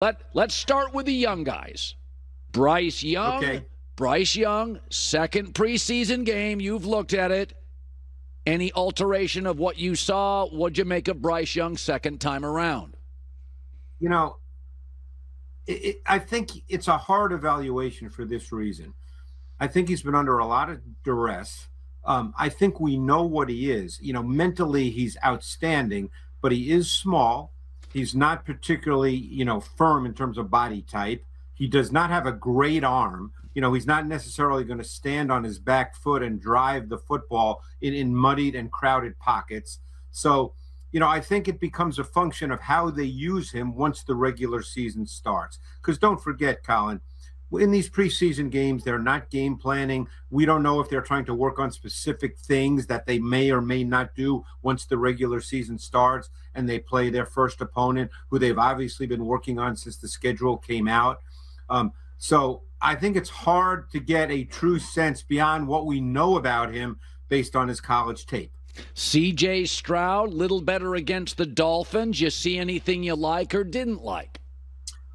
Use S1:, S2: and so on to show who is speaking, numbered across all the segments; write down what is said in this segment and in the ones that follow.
S1: Let's start with the young guys. Bryce Young.
S2: Okay.
S1: Bryce Young, second preseason game. You've looked at it. Any alteration of what you saw? What'd you make of Bryce Young second time around?
S2: You know, I think it's a hard evaluation for this reason. I think he's been under a lot of duress. I think we know what he is. Mentally he's outstanding, but he is small. He's not particularly, firm in terms of body type. He does not have a great arm. He's not necessarily going to stand on his back foot and drive the football in muddied and crowded pockets. So, I think it becomes a function of how they use him once the regular season starts. Because don't forget, Colin, in these preseason games, they're not game planning. We don't know if they're trying to work on specific things that they may or may not do once the regular season starts and they play their first opponent, who they've obviously been working on since the schedule came out. So I think it's hard to get a true sense beyond what we know about him based on his college tape.
S1: C.J. Stroud, little better against the Dolphins. You see anything you like or didn't like?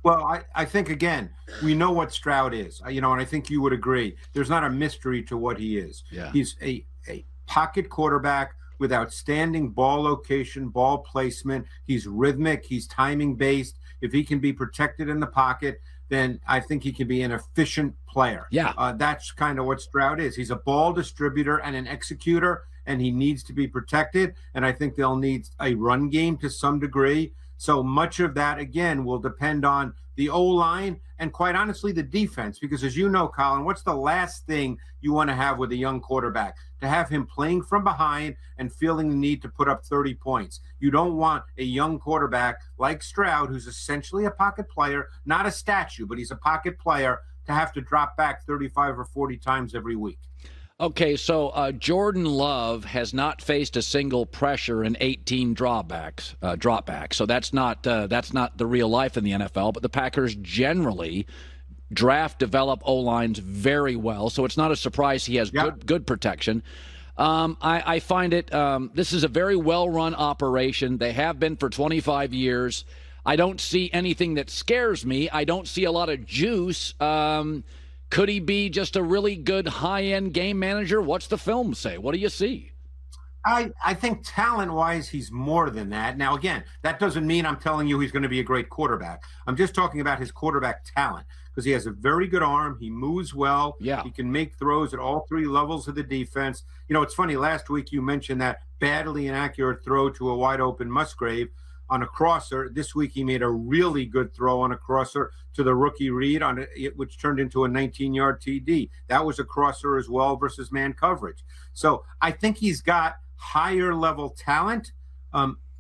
S2: Well, I think, again, we know what Stroud is, and I think you would agree. There's not a mystery to what he is.
S1: Yeah.
S2: He's a pocket quarterback with outstanding ball location, ball placement. He's rhythmic. He's timing-based. If he can be protected in the pocket, then I think he can be an efficient player.
S1: Yeah.
S2: That's kind of what Stroud is. He's a ball distributor and an executor, and he needs to be protected. And I think they'll need a run game to some degree. So much of that, again, will depend on the O-line and, quite honestly, the defense. Because as you know, Colin, what's the last thing you want to have with a young quarterback? To have him playing from behind and feeling the need to put up 30 points. You don't want a young quarterback like Stroud, who's essentially a pocket player, not a statue, but he's a pocket player, to have to drop back 35 or 40 times every week.
S1: Okay, so Jordan Love has not faced a single pressure in 18 dropbacks. So that's not the real life in the NFL. But the Packers generally draft, develop O-lines very well. So it's not a surprise he has good protection. I find it this is a very well-run operation. They have been for 25 years. I don't see anything that scares me. I don't see a lot of juice. Could he be just a really good high-end game manager? What's the film say? What do you see?
S2: I think talent-wise, he's more than that. Now, again, that doesn't mean I'm telling you he's going to be a great quarterback. I'm just talking about his quarterback talent, because he has a very good arm. He moves well.
S1: Yeah.
S2: He can make throws at all three levels of the defense. It's funny. Last week you mentioned that badly inaccurate throw to a wide-open Musgrave on a crosser. This week he made a really good throw on a crosser to the rookie Reed, which turned into a 19-yard TD. That was a crosser as well versus man coverage. So I think he's got higher level talent.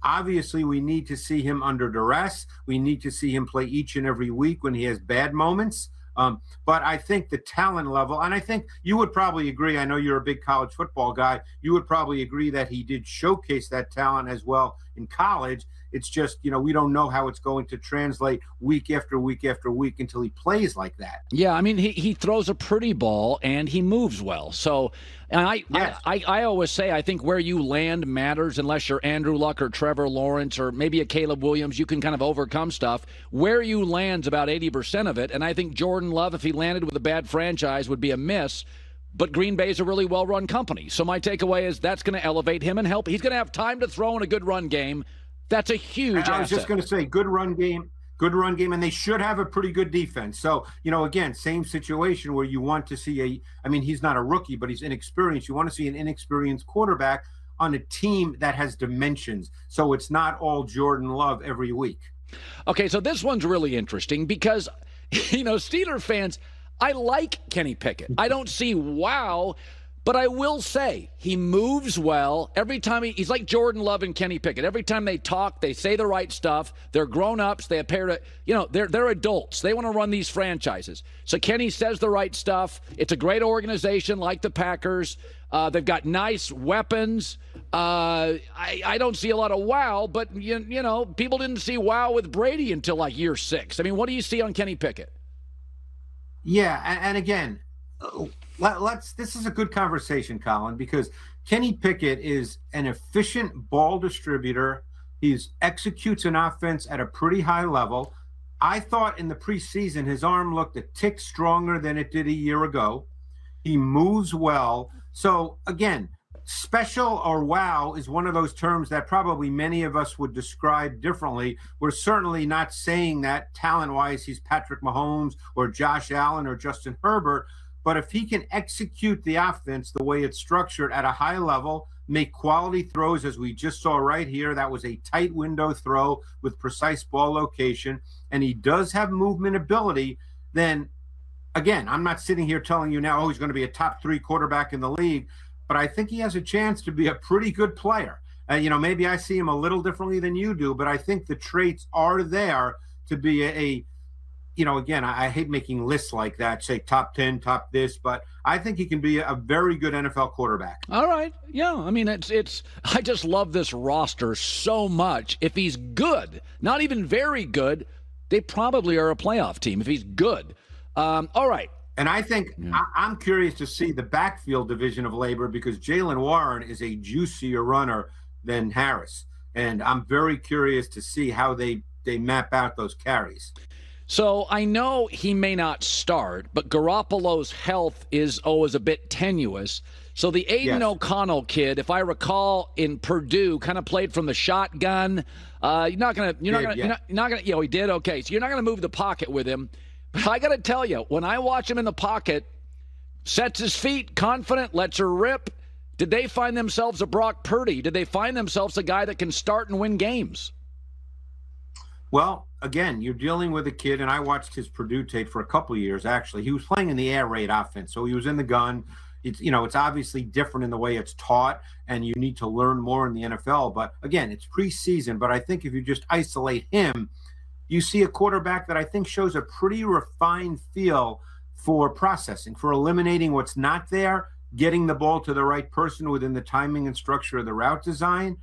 S2: Obviously, we need to see him under duress. We need to see him play each and every week when he has bad moments. But I think the talent level, and I think you would probably agree, I know you're a big college football guy, you would probably agree that he did showcase that talent as well in college. It's just, we don't know how it's going to translate week after week after week until he plays like that.
S1: Yeah, I mean, he throws a pretty ball and he moves well. So and I always say I think where you land matters unless you're Andrew Luck or Trevor Lawrence or maybe a Caleb Williams. You can kind of overcome stuff. Where you land's about 80% of it. And I think Jordan Love, if he landed with a bad franchise, would be a miss. But Green Bay's a really well-run company. So my takeaway is that's going to elevate him and help. He's going to have time to throw in a good run game. That's a huge asset.
S2: I was just going to say, good run game, and they should have a pretty good defense. So, again, same situation where you want to see he's not a rookie, but he's inexperienced. You want to see an inexperienced quarterback on a team that has dimensions. So it's not all Jordan Love every week.
S1: Okay, so this one's really interesting because, Steeler fans, I like Kenny Pickett. I don't see wow. But I will say he moves well. Every time he's like Jordan Love and Kenny Pickett. Every time they talk, they say the right stuff. They're grown-ups. They appear to, they're adults. They want to run these franchises. So Kenny says the right stuff. It's a great organization like the Packers. They've got nice weapons. I don't see a lot of wow, but, people didn't see wow with Brady until like year 6. I mean, what do you see on Kenny Pickett?
S2: Yeah, and again, this is a good conversation, Colin, because Kenny Pickett is an efficient ball distributor. He executes an offense at a pretty high level. I thought in the preseason his arm looked a tick stronger than it did a year ago. He moves well. So again, special or wow is one of those terms that probably many of us would describe differently. We're certainly not saying that talent-wise he's Patrick Mahomes or Josh Allen or Justin Herbert, but if he can execute the offense the way it's structured at a high level, make quality throws as we just saw right here, that was a tight window throw with precise ball location, and he does have movement ability, then again, I'm not sitting here telling you now, oh, he's going to be a top 3 quarterback in the league, but I think he has a chance to be a pretty good player. Maybe I see him a little differently than you do, but I think the traits are there to be again, I hate making lists like that, say top 10, top this, but I think he can be a very good NFL quarterback.
S1: All right. Yeah. I mean, I just love this roster so much. If he's good, not even very good, they probably are a playoff team if he's good. All right.
S2: And I think I'm curious to see the backfield division of labor because Jaylen Warren is a juicier runner than Harris. And I'm very curious to see how they map out those carries.
S1: So I know he may not start, but Garoppolo's health is always a bit tenuous. So the Aiden O'Connell kid, if I recall, in Purdue, kind of played from the shotgun. He did okay. So you're not gonna move the pocket with him. But I got to tell you, when I watch him in the pocket, sets his feet, confident, lets her rip, did they find themselves a Brock Purdy? Did they find themselves a guy that can start and win games?
S2: Well, again, you're dealing with a kid, and I watched his Purdue tape for a couple of years, actually. He was playing in the air raid offense, so he was in the gun. It's obviously different in the way it's taught, and you need to learn more in the NFL. But, again, it's preseason, but I think if you just isolate him, you see a quarterback that I think shows a pretty refined feel for processing, for eliminating what's not there, getting the ball to the right person within the timing and structure of the route design.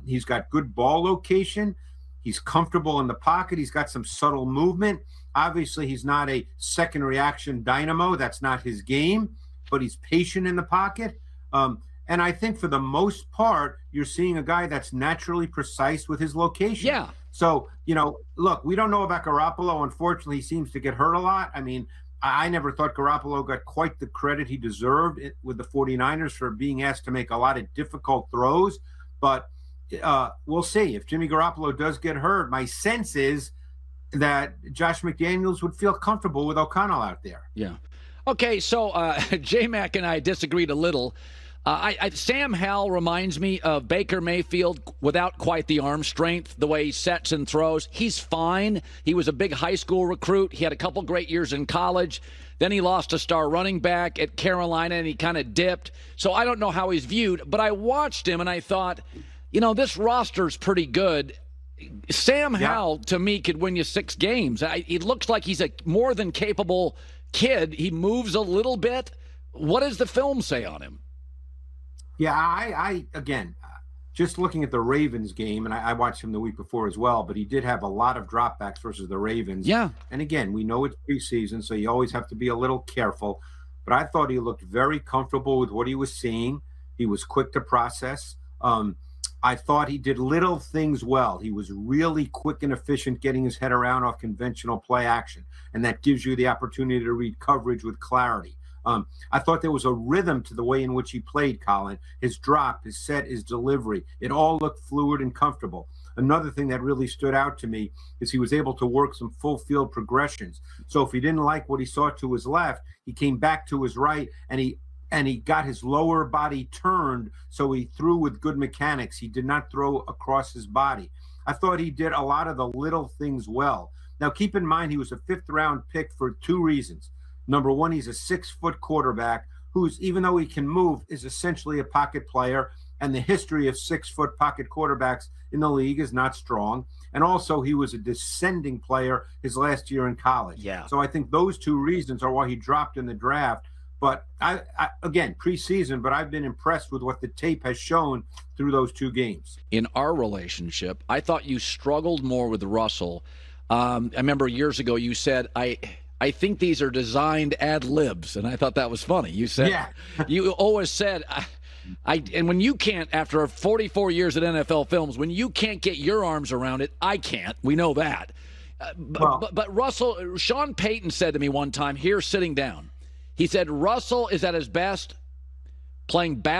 S2: He's got good ball location. He's comfortable in the pocket. He's got some subtle movement. Obviously, he's not a second reaction dynamo. That's not his game, but he's patient in the pocket. And I think for the most part, you're seeing a guy that's naturally precise with his location.
S1: Yeah.
S2: So, look, we don't know about Garoppolo. Unfortunately, he seems to get hurt a lot. I mean, I never thought Garoppolo got quite the credit he deserved with the 49ers for being asked to make a lot of difficult throws. But we'll see. If Jimmy Garoppolo does get hurt, my sense is that Josh McDaniels would feel comfortable with O'Connell out there.
S1: Yeah. Okay, so J-Mac and I disagreed a little. Sam Howell reminds me of Baker Mayfield without quite the arm strength, the way he sets and throws. He's fine. He was a big high school recruit. He had a couple great years in college. Then he lost a star running back at Carolina, and he kind of dipped. So I don't know how he's viewed, but I watched him, and I thought, this roster's pretty good. Sam Howell, to me, could win you 6 games. He looks like he's a more than capable kid. He moves a little bit. What does the film say on him?
S2: Yeah, I again, just looking at the Ravens game, and I watched him the week before as well, but he did have a lot of dropbacks versus the Ravens.
S1: Yeah.
S2: And again, we know it's preseason, so you always have to be a little careful. But I thought he looked very comfortable with what he was seeing. He was quick to process. I thought he did little things well. He was really quick and efficient getting his head around off conventional play action, and that gives you the opportunity to read coverage with clarity. I thought there was a rhythm to the way in which he played, Colin. His drop, his set, his delivery, it all looked fluid and comfortable. Another thing that really stood out to me is he was able to work some full field progressions. So if he didn't like what he saw to his left, he came back to his right, and he got his lower body turned, so he threw with good mechanics. He did not throw across his body. I thought he did a lot of the little things well. Now, keep in mind, he was a 5th-round pick for 2 reasons. Number one, he's a 6-foot quarterback who's, even though he can move, is essentially a pocket player. And the history of 6-foot pocket quarterbacks in the league is not strong. And also, he was a descending player his last year in college.
S1: Yeah.
S2: So I think those 2 reasons are why he dropped in the draft. But again, preseason, but I've been impressed with what the tape has shown through those 2 games.
S1: In our relationship, I thought you struggled more with Russell. I remember years ago you said, I think these are designed ad libs, and I thought that was funny. You said, you always said, and when you can't, after 44 years at NFL Films, when you can't get your arms around it, I can't. We know that. But Russell, Sean Payton said to me one time here sitting down, he said, Russell is at his best playing basketball.